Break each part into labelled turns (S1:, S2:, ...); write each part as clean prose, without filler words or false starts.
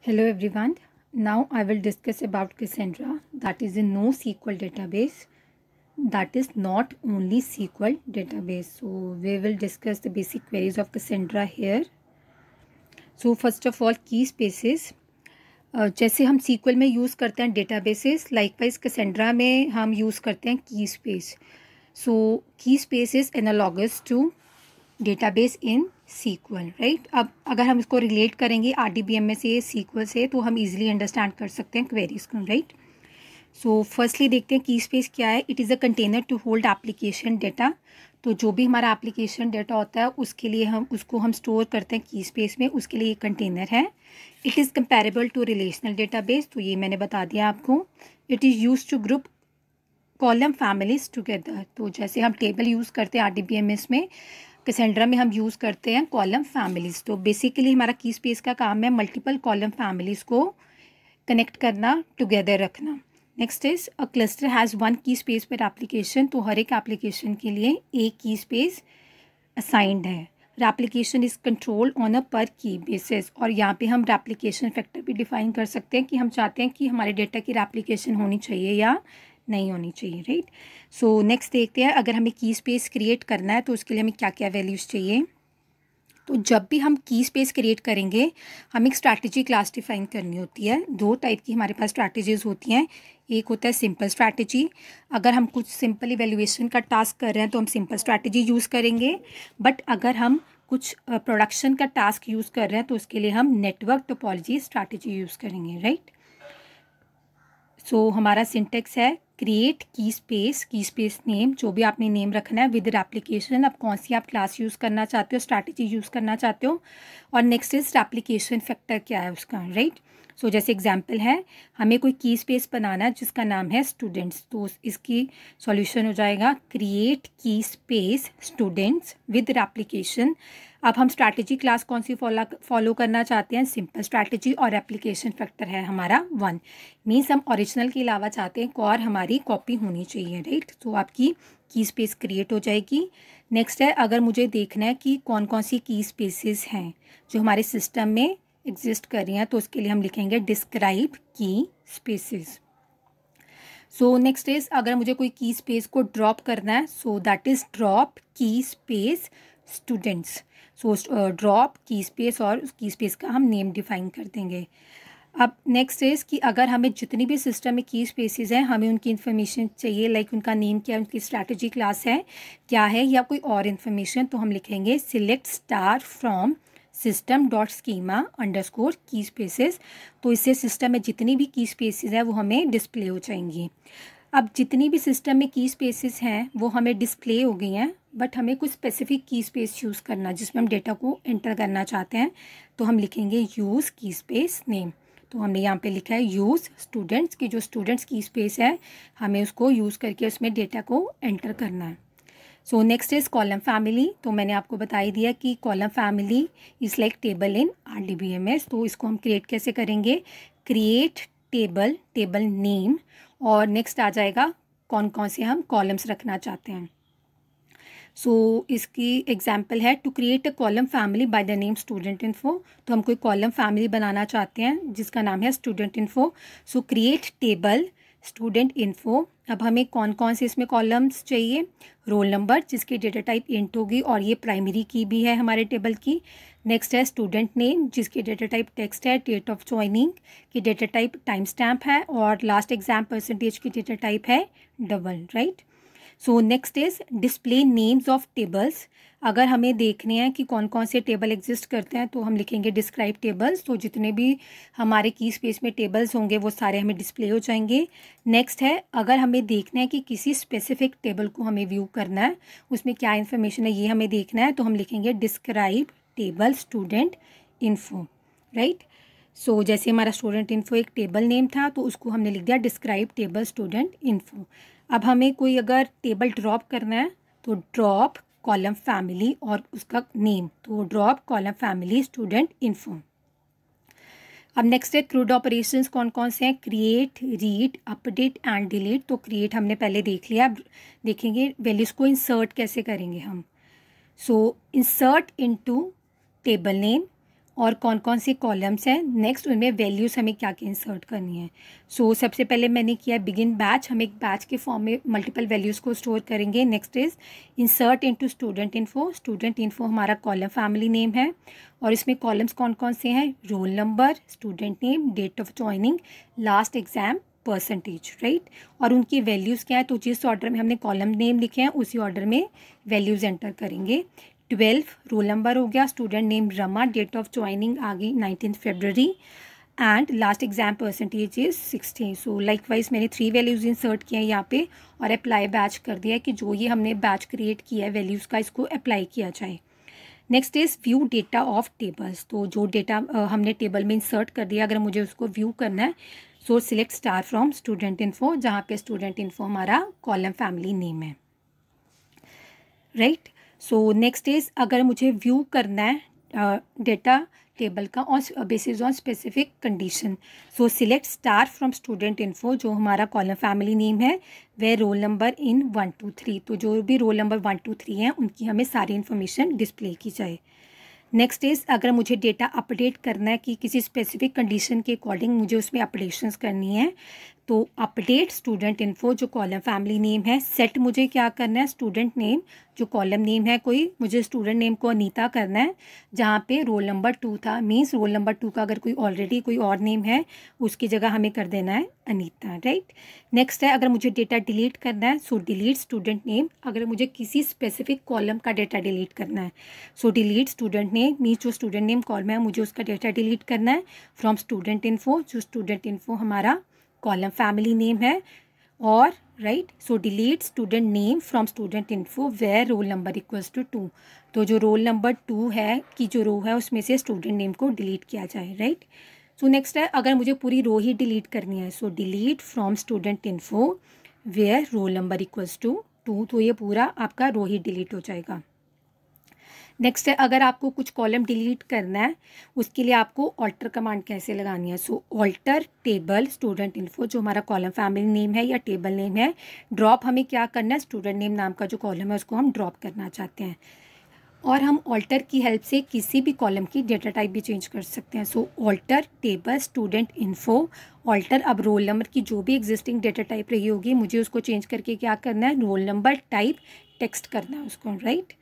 S1: Hello everyone. Now I will discuss about Cassandra, that is a NoSQL database that is not only SQL database. So we will discuss the basic queries of Cassandra here. So first of all key spaces. जैसे हम SQL में use करते हैं databases, likewise Cassandra में हम use करते हैं की space. So keyspace is analogous to database in SQL, right. अब अगर हम इसको रिलेट करेंगे RDBMS से SQL से तो हम इजीली अंडरस्टैंड कर सकते हैं क्वेरीज को, राइट. सो फर्स्टली देखते हैं की स्पेस क्या है. It is a container to hold application data. तो जो भी हमारा एप्लीकेशन डेटा होता है उसके लिए हम स्टोर करते हैं की स्पेस में, उसके लिए एक कंटेनर है. It is comparable to relational database, तो ये मैंने बता दिया आपको. It is used to group column families together. तो जैसे हम टेबल यूज़ करते हैं RDBMS में, कैसेंड्रा में हम यूज़ करते हैं कॉलम फैमिलीज़. तो बेसिकली हमारा की स्पेस का काम है मल्टीपल कॉलम फैमिलीज़ को कनेक्ट करना, टुगेदर रखना. Next is a cluster has one की स्पेस पर एप्लीकेशन. तो हर एक एप्लीकेशन के लिए एक की स्पेस असाइंड है. Replication is control on a पर की बेसिस. और यहाँ पे हम रेप्लिकेशन फैक्टर भी डिफाइन कर सकते हैं कि हम चाहते हैं कि हमारे डेटा की रेप्लिकेशन होनी चाहिए या नहीं होनी चाहिए, राइट. सो नेक्स्ट देखते हैं, अगर हमें की स्पेस क्रिएट करना है तो उसके लिए हमें क्या क्या वैल्यूज़ चाहिए. तो जब भी हम की स्पेस क्रिएट करेंगे हमें एक स्ट्रैटेजी क्लास डिफाइन करनी होती है. दो टाइप की हमारे पास स्ट्रैटेजीज होती हैं. एक होता है सिंपल स्ट्रैटेजी. अगर हम कुछ सिंपल इवेल्युएशन का टास्क कर रहे हैं तो हम सिंपल स्ट्रैटेजी यूज़ करेंगे. बट अगर हम कुछ प्रोडक्शन का टास्क यूज़ कर रहे हैं तो उसके लिए हम नेटवर्क टोपोलॉजी स्ट्रैटेजी यूज़ करेंगे, राइट. सो हमारा सिंटेक्स है क्रिएट की स्पेस नेम, जो भी आपने नेम रखना है विद एप्लीकेशन. अब कौन सी आप क्लास यूज़ करना चाहते हो, स्ट्रैटेजी यूज़ करना चाहते हो. और नेक्स्ट इज एप्लीकेशन फैक्टर क्या है उसका, राइट. सो जैसे एग्जांपल है, हमें कोई की स्पेस बनाना है जिसका नाम है स्टूडेंट्स. तो इसकी सॉल्यूशन हो जाएगा क्रिएट की स्पेस स्टूडेंट्स विद एप्लीकेशन. अब हम स्ट्रैटेजी क्लास कौन सी फॉलो करना चाहते हैं, सिंपल स्ट्रैटेजी, और एप्लीकेशन फैक्टर है हमारा 1. मीन्स हम ओरिजिनल के अलावा चाहते हैं और हमारी कॉपी होनी चाहिए, राइट. तो आपकी की स्पेस क्रिएट हो जाएगी. नेक्स्ट है, अगर मुझे देखना है कि कौन कौन सी की स्पेसेस हैं जो हमारे सिस्टम में एग्जिस्ट कर रही हैं, तो उसके लिए हम लिखेंगे डिस्क्राइब की स्पेसेस. सो नेक्स्ट इज, अगर मुझे कोई की स्पेस को ड्रॉप करना है, सो दैट इज ड्रॉप की स्पेस स्टूडेंट्स. सो ड्रॉप की स्पेस और उस की स्पेस का हम नेम डिफाइन कर देंगे. अब नेक्स्ट इज कि अगर हमें जितनी भी सिस्टम में की स्पेसेस हैं हमें उनकी इन्फॉर्मेशन चाहिए, लाइक उनका नेम क्या है, उनकी स्ट्रैटेजी क्लास है क्या है, या कोई और इन्फॉर्मेशन, तो हम लिखेंगे select star from system dot schema underscore की स्पेसेस. तो इससे सिस्टम में जितनी भी की स्पेसेस हैं वो हमें डिस्प्ले हो जाएंगी. अब जितनी भी सिस्टम में की स्पेसेस हैं वो हमें डिस्प्ले हो गई हैं, बट हमें कुछ स्पेसिफिक की स्पेस यूज़ करना जिसमें हम डेटा को एंटर करना चाहते हैं, तो हम लिखेंगे यूज़ की स्पेस नेम. तो हमने यहाँ पे लिखा है यूज़ स्टूडेंट्स की, जो स्टूडेंट्स की स्पेस है हमें उसको यूज़ करके उसमें डेटा को एंटर करना है. So next is column family. तो मैंने आपको बता ही दिया कि column family is like table in RDBMS. तो इसको हम क्रिएट कैसे करेंगे, क्रिएट टेबल नेम, और नेक्स्ट आ जाएगा कौन कौन से हम कॉलम्स रखना चाहते हैं. सो इसकी एग्जांपल है to create a column family by the name student info. तो हम कोई कॉलम फैमिली बनाना चाहते हैं जिसका नाम है स्टूडेंट इन्फो. सो क्रिएट टेबल स्टूडेंट इन्फो. अब हमें कौन कौन से इसमें कॉलम्स चाहिए, रोल नंबर जिसकी डेटा टाइप इंट होगी और ये प्राइमरी की भी है हमारे टेबल की. नेक्स्ट है स्टूडेंट नेम जिसकी डेटा टाइप टेक्स्ट है, डेट ऑफ ज्वाइनिंग की डेटा टाइप टाइम स्टैम्प है, और लास्ट एग्जाम परसेंटेज की डेटा टाइप है double, right. So next is display names of tables. अगर हमें देखने हैं कि कौन कौन से टेबल एग्जिस्ट करते हैं तो हम लिखेंगे डिस्क्राइब टेबल्स. तो जितने भी हमारे की स्पेस में टेबल्स होंगे वो सारे हमें डिस्प्ले हो जाएंगे. नेक्स्ट है, अगर हमें देखना है कि किसी स्पेसिफिक टेबल को हमें व्यू करना है, उसमें क्या इन्फॉर्मेशन है ये हमें देखना है, तो हम लिखेंगे describe table student info, right. So जैसे हमारा स्टूडेंट इन्फो एक टेबल नेम था तो उसको हमने लिख दिया डिस्क्राइब टेबल स्टूडेंट इन्फो. अब हमें कोई अगर टेबल ड्रॉप करना है तो ड्रॉप कॉलम फैमिली और उसका नेम, तो drop column family student info. अब नेक्स्ट है क्रूड ऑपरेशंस कौन कौन से हैं, create, read, update and delete. तो क्रिएट हमने पहले देख लिया, अब देखेंगे वैल्यूज़ को इंसर्ट कैसे करेंगे हम. सो इंसर्ट इनटू टेबल नेम और कौन कौन से कॉलम्स हैं। नेक्स्ट उनमें वैल्यूज़ हमें क्या क्या इंसर्ट करनी है। सो सबसे पहले मैंने किया बिगिन बैच, हम एक बैच के फॉर्म में मल्टीपल वैल्यूज़ को स्टोर करेंगे। Next is insert into student info. Student info हमारा कॉलम फैमिली नेम है और इसमें कॉलम्स कौन कौन से हैं, roll number, student name, date of joining, last exam, percentage, right. और उनकी वैल्यूज़ क्या है, तो जिस ऑर्डर में हमने कॉलम नेम लिखे हैं उसी ऑर्डर में वैल्यूज़ एंटर करेंगे। 12 रोल नंबर हो गया, student name Rama, date of joining आ गई 19 फरवरी and last exam percentage is 16। So likewise मैंने 3 वैल्यूज़ इंसर्ट किए हैं यहाँ पे और अप्लाई बैच कर दिया है कि जो ये हमने बैच क्रिएट किया है वैल्यूज़ का इसको अप्लाई किया जाए। Next is view data of tables. तो जो डेटा हमने टेबल में इंसर्ट कर दिया, अगर मुझे उसको व्यू करना है सो select star from student info, जहाँ पे स्टूडेंट इन्फो हमारा कॉलम फैमिली नेम है, राइट। सो नेक्स्ट इज़ अगर मुझे व्यू करना है डेटा टेबल का on basis on specific condition, so select star from student info, जो हमारा कॉलम फैमिली नेम है वह रोल नंबर इन 1 2 3। तो जो भी रोल नंबर 1 2 3 हैं उनकी हमें सारी इन्फॉर्मेशन डिस्प्ले की जाए। नेक्स्ट इज़ अगर मुझे डेटा अपडेट करना है कि किसी स्पेसिफिक कंडीशन के अकॉर्डिंग मुझे उसमें अपडेशंस करनी है, तो अपडेट स्टूडेंट इन्फो जो कॉलम फैमिली नेम है, सेट मुझे क्या करना है, स्टूडेंट नेम जो कॉलम नेम है कोई, मुझे स्टूडेंट नेम को अनीता करना है जहाँ पे रोल नंबर 2 था, मीन्स रोल नंबर 2 का अगर कोई ऑलरेडी कोई और नेम है उसकी जगह हमें कर देना है अनीता, राइट। नेक्स्ट है अगर मुझे डेटा डिलीट करना है सो डिलीट स्टूडेंट नेम, अगर मुझे किसी स्पेसिफिक कॉलम का डेटा डिलीट करना है so delete student name, means जो स्टूडेंट नेम कॉलम है मुझे उसका डेटा डिलीट करना है फ्रॉम स्टूडेंट इन्फो, जो स्टूडेंट इन्फो हमारा कॉलम फैमिली नेम है। और right, so delete student name from student info where roll number equals to 2, तो जो रोल नंबर 2 है कि जो रो है उसमें से स्टूडेंट नेम को डिलीट किया जाए, राइट। सो नेक्स्ट है अगर मुझे पूरी रो ही डिलीट करनी है so delete from student info where roll number equals to 2, तो ये पूरा आपका रो ही डिलीट हो जाएगा। नेक्स्ट है अगर आपको कुछ कॉलम डिलीट करना है उसके लिए आपको ऑल्टर कमांड कैसे लगानी है, सो ऑल्टर टेबल स्टूडेंट इन्फो जो हमारा कॉलम फैमिली नेम है या टेबल नेम है, ड्रॉप हमें क्या करना है, स्टूडेंट नेम नाम का जो कॉलम है उसको हम ड्रॉप करना चाहते हैं। और हम ऑल्टर की हेल्प से किसी भी कॉलम की डेटा टाइप भी चेंज कर सकते हैं। So alter table student info alter, अब रोल नंबर की जो भी एग्जिस्टिंग डेटा टाइप रही होगी मुझे उसको चेंज करके क्या करना है, रोल नंबर टाइप टेक्स्ट करना है उसको, राइट।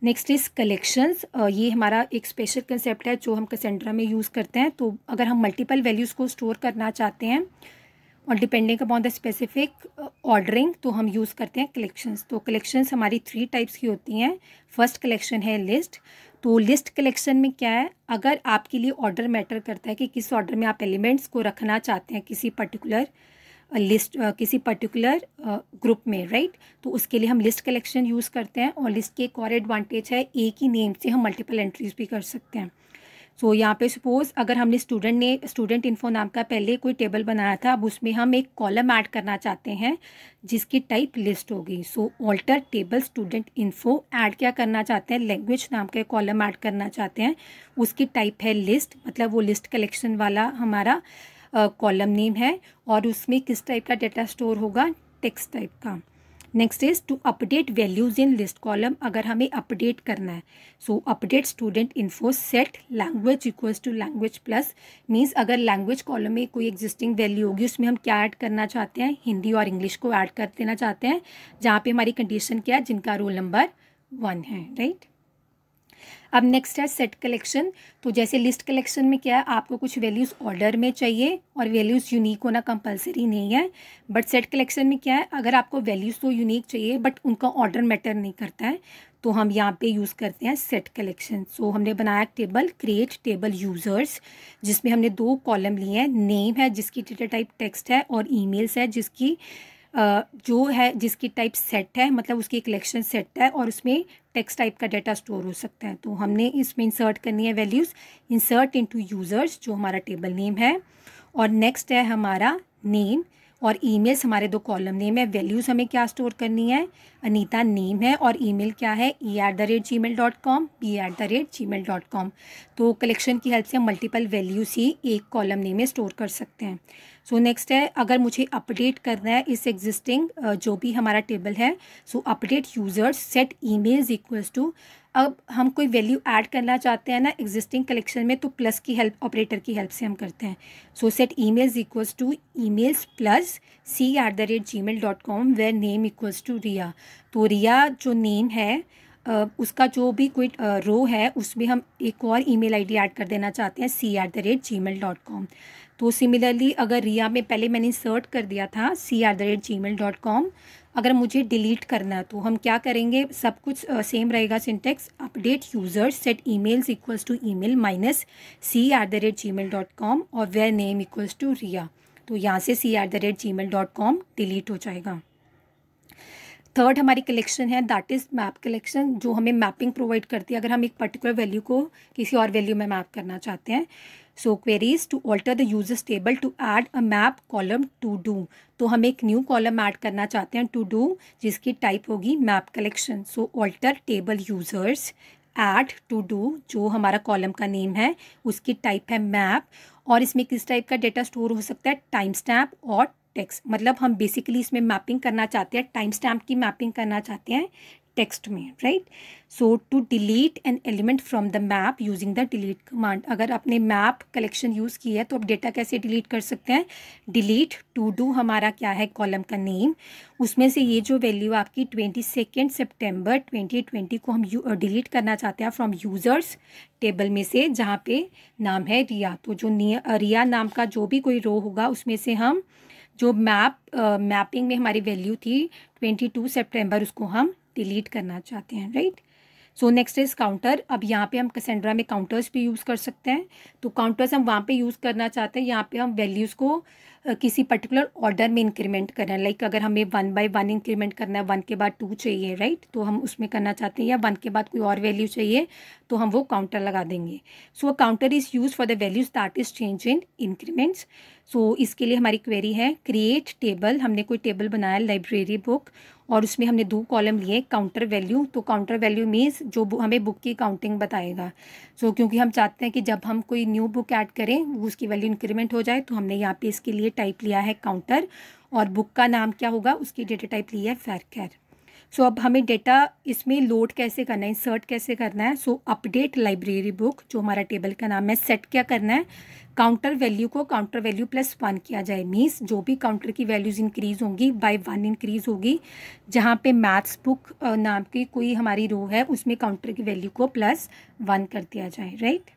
S1: नेक्स्ट इज़ कलेक्शंस, ये हमारा एक स्पेशल कंसेप्ट है जो हम कैसेंड्रा में यूज़ करते हैं। तो अगर हम मल्टीपल वैल्यूज़ को स्टोर करना चाहते हैं और depending upon the specific ordering तो हम यूज़ करते हैं कलेक्शंस। तो कलेक्शंस हमारी 3 टाइप्स की होती हैं। फर्स्ट कलेक्शन है लिस्ट। तो लिस्ट कलेक्शन में क्या है, अगर आपके लिए ऑर्डर मैटर करता है कि किस ऑर्डर में आप एलिमेंट्स को रखना चाहते हैं किसी पर्टिकुलर लिस्ट किसी पर्टिकुलर ग्रुप में, राइट, तो उसके लिए हम लिस्ट कलेक्शन यूज़ करते हैं। और लिस्ट के एक और एडवांटेज है, एक ही नेम से हम मल्टीपल एंट्रीज भी कर सकते हैं। सो यहाँ पे सपोज अगर हमने स्टूडेंट इन्फो नाम का पहले कोई टेबल बनाया था, अब उसमें हम एक कॉलम ऐड करना चाहते हैं जिसकी टाइप लिस्ट होगी। So alter table student info add क्या करना चाहते हैं, लैंग्वेज नाम का कॉलम ऐड करना चाहते हैं, उसकी टाइप है लिस्ट, मतलब वो लिस्ट कलेक्शन वाला हमारा कॉलम नेम है और उसमें किस टाइप का डेटा स्टोर होगा, टेक्स्ट टाइप का। Next is to update values in list column, अगर हमें अपडेट करना है so update student info set language equals to language plus, means अगर लैंग्वेज कॉलम में कोई एग्जिस्टिंग वैल्यू होगी उसमें हम क्या ऐड करना चाहते हैं, हिंदी और इंग्लिश को ऐड कर देना चाहते हैं, जहाँ पे हमारी कंडीशन क्या है, जिनका रोल नंबर 1 है, राइट। अब नेक्स्ट है सेट कलेक्शन। तो जैसे लिस्ट कलेक्शन में क्या है, आपको कुछ वैल्यूज़ ऑर्डर में चाहिए और वैल्यूज़ यूनिक होना कंपलसरी नहीं है, बट सेट कलेक्शन में क्या है, अगर आपको वैल्यूज़ तो यूनिक चाहिए बट उनका ऑर्डर मैटर नहीं करता है, तो हम यहाँ पे यूज़ करते हैं सेट कलेक्शन। सो हमने बनाया टेबल क्रिएट टेबल यूज़र्स, जिसमें हमने 2 कॉलम लिए हैं, नेम है जिसकी डेटा टाइप टेक्स्ट है और ईमेल्स है जिसकी जो है जिसकी टाइप सेट है, मतलब उसकी कलेक्शन सेट है और उसमें टेक्स्ट टाइप का डेटा स्टोर हो सकता है। तो हमने इसमें इंसर्ट करनी है वैल्यूज़, इंसर्ट इनटू यूज़र्स जो हमारा टेबल नेम है, और नेक्स्ट है हमारा नेम और ईमेल्स, हमारे 2 कॉलम नेम है। वैल्यूज़ हमें क्या स्टोर करनी है, अनीता नेम है और ईमेल क्या है, e@gmail.com, b@gmail.com। तो कलेक्शन की हेल्प से हम मल्टीपल वैल्यूज़ ही एक कॉलम नेम में स्टोर कर सकते हैं। सो नेक्स्ट है अगर मुझे अपडेट करना है इस एग्जिस्टिंग जो भी हमारा टेबल है, so update users set emails equals to अब हम कोई वैल्यू ऐड करना चाहते हैं ना एग्जिस्टिंग कलेक्शन में, तो प्लस की हेल्प, ऑपरेटर की हेल्प से हम करते हैं. So set emails equals to emails plus c@gmail.com where name equals to Riya. तो रिया जो नेम है उसका जो भी कोई रो है उसमें हम एक और ईमेल आईडी ऐड कर देना चाहते हैं c@gmail.com. तो सिमिलरली अगर रिया में पहले मैंने इंसर्ट कर दिया था c@gmail.com, अगर मुझे डिलीट करना है तो हम क्या करेंगे, सब कुछ सेम रहेगा syntax. Update users set emails equals to email minus c@gmail.com और where name equals to Riya. तो यहाँ से c@gmail.com डिलीट हो जाएगा. थर्ड हमारी कलेक्शन है दैट इज़ मैप कलेक्शन, जो हमें मैपिंग प्रोवाइड करती है अगर हम एक पर्टिकुलर वैल्यू को किसी और वैल्यू में मैप करना चाहते हैं. So queries to alter the users table to add a map column to do. तो हम एक न्यू कॉलम ऐड करना चाहते हैं टू डू, जिसकी टाइप होगी map collection. So alter table users add to do, जो हमारा कॉलम का नेम है उसकी टाइप है मैप. और इसमें किस टाइप का डेटा स्टोर हो सकता है, टाइम स्टैम्प और टेक्स्ट. मतलब हम बेसिकली इसमें मैपिंग करना चाहते हैं, टाइम स्टैम्प की मैपिंग करना चाहते हैं टेक्स्ट में, right. So to delete an element from the map using the delete command. अगर आपने मैप कलेक्शन यूज़ की है तो आप डेटा कैसे डिलीट कर सकते हैं, डिलीट टू डू हमारा क्या है कॉलम का नेम, उसमें से ये जो वैल्यू आपकी 22 सितंबर 2020 को हम डिलीट करना चाहते हैं फ्रॉम यूज़र्स टेबल में से, जहाँ पे नाम है रिया. तो जो रिया नाम का जो भी कोई रो होगा उसमें से हम जो मैपिंग में हमारी वैल्यू थी 22 सितंबर उसको हम डिलीट करना चाहते हैं, right. So next is counter. अब यहाँ पे हम कैसेंड्रा में काउंटर्स भी यूज़ कर सकते हैं. तो काउंटर्स हम वहाँ पे यूज़ करना चाहते हैं, यहाँ पे हम वैल्यूज़ को किसी पर्टिकुलर ऑर्डर में इंक्रीमेंट करना है. लाइक अगर हमें 1 by 1 इंक्रीमेंट करना है, 1 के बाद 2 चाहिए, राइट, तो हम उसमें करना चाहते हैं, या 1 के बाद कोई और वैल्यू चाहिए तो हम वो काउंटर लगा देंगे. So counter is use for the values that is change in increments. So इसके लिए हमारी क्वेरी है क्रिएट टेबल. हमने कोई टेबल बनाया लाइब्रेरी बुक और उसमें हमने 2 कॉलम लिए काउंटर वैल्यू. तो काउंटर वैल्यू मीन्स जो हमें बुक की काउंटिंग बताएगा. सो क्योंकि हम चाहते हैं कि जब हम कोई न्यू बुक ऐड करें उसकी वैल्यू इंक्रीमेंट हो जाए, तो हमने यहाँ पे इसके लिए टाइप लिया है काउंटर, और बुक का नाम क्या होगा उसकी डेटा टाइप ली है फैरकैर. सो अब हमें डेटा इसमें लोड कैसे करना है, इंसर्ट कैसे करना है. सो अपडेट लाइब्रेरी बुक जो हमारा टेबल का नाम है, सेट क्या करना है, काउंटर वैल्यू को काउंटर वैल्यू प्लस 1 किया जाए. मीन्स जो भी काउंटर की वैल्यूज इंक्रीज होंगी बाय 1 इंक्रीज होगी. जहाँ पे मैथ्स बुक नाम की कोई हमारी रो है उसमें काउंटर की वैल्यू को प्लस 1 कर दिया जाए, right.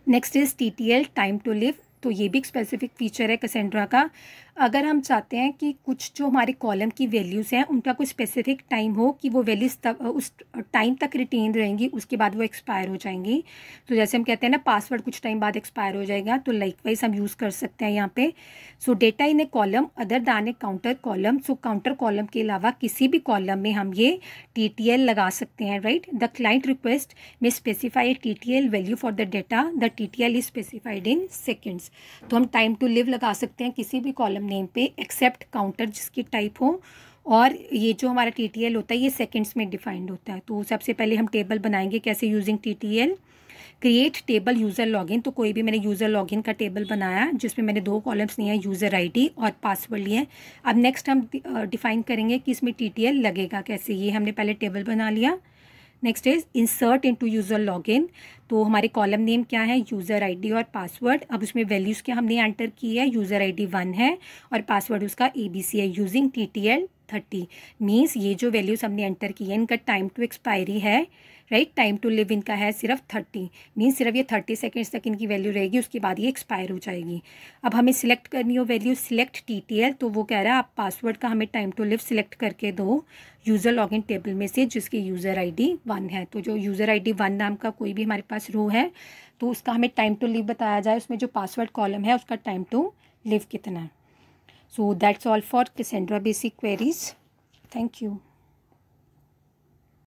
S1: Next is TTL time to live. तो ये भी एक स्पेसिफिक फीचर है कैसेंड्रा का. अगर हम चाहते हैं कि कुछ जो हमारे कॉलम की वैल्यूज़ हैं उनका कोई स्पेसिफिक टाइम हो कि वो वैल्यूज़ तब उस टाइम तक रिटेन रहेंगी, उसके बाद वो एक्सपायर हो जाएंगी. तो जैसे हम कहते हैं ना पासवर्ड कुछ टाइम बाद एक्सपायर हो जाएगा, तो लाइकवाइज हम यूज़ कर सकते हैं यहाँ पे. सो डेटा इन ए कॉलम अदर दैन ए काउंटर कॉलम. सो काउंटर कॉलम के अलावा किसी भी कॉलम में हम ये TTL लगा सकते हैं, राइट. द क्लाइंट रिक्वेस्ट में specify A TTL value for the data. The TTL is specified in seconds. तो हम टाइम टू लिव लगा सकते हैं किसी भी कॉलम नेम पे एक्सेप्ट काउंटर जिसकी टाइप हो. और ये जो हमारा TTL होता है ये सेकंड्स में डिफाइंड होता है. तो सबसे पहले हम टेबल बनाएंगे कैसे, using TTL. Create table user login. तो कोई भी मैंने यूज़र लॉगिन का टेबल बनाया जिसमें मैंने 2 कॉलम्स लिए हैं, यूज़र ID और पासवर्ड लिए. अब नेक्स्ट हम डिफाइन करेंगे कि इसमें TTL लगेगा कैसे. ये हमने पहले टेबल बना लिया. Next is insert into user login. तो हमारे कॉलम नेम क्या है, यूज़र ID और पासवर्ड. अब उसमें वैल्यूज़ क्या हमने एंटर की है, यूज़र ID 1 है और पासवर्ड उसका ABC है. यूजिंग TTL 30 मीन्स ये जो वैल्यूज़ हमने एंटर की है इनका टाइम टू एक्सपायरी है, राइट. टाइम टू लिव इनका है सिर्फ 30 मीन्स सिर्फ ये 30 सेकेंड्स तक इनकी वैल्यू रहेगी, उसके बाद ये एक्सपायर हो जाएगी. अब हमें सिलेक्ट करनी हो वैल्यू, सिलेक्ट TTL. तो वो कह रहा है आप पासवर्ड का हमें टाइम टू लिव सिलेक्ट करके दो यूज़र लॉगिन टेबल में से जिसकी यूज़र ID 1 है. तो जो यूज़र ID 1 नाम का कोई भी हमारे पास रो है तो उसका हमें टाइम टू लिव बताया जाए, उसमें जो पासवर्ड कॉलम है उसका टाइम टू लिव कितना है. So that's all for Cassandra basic queries. Thank you.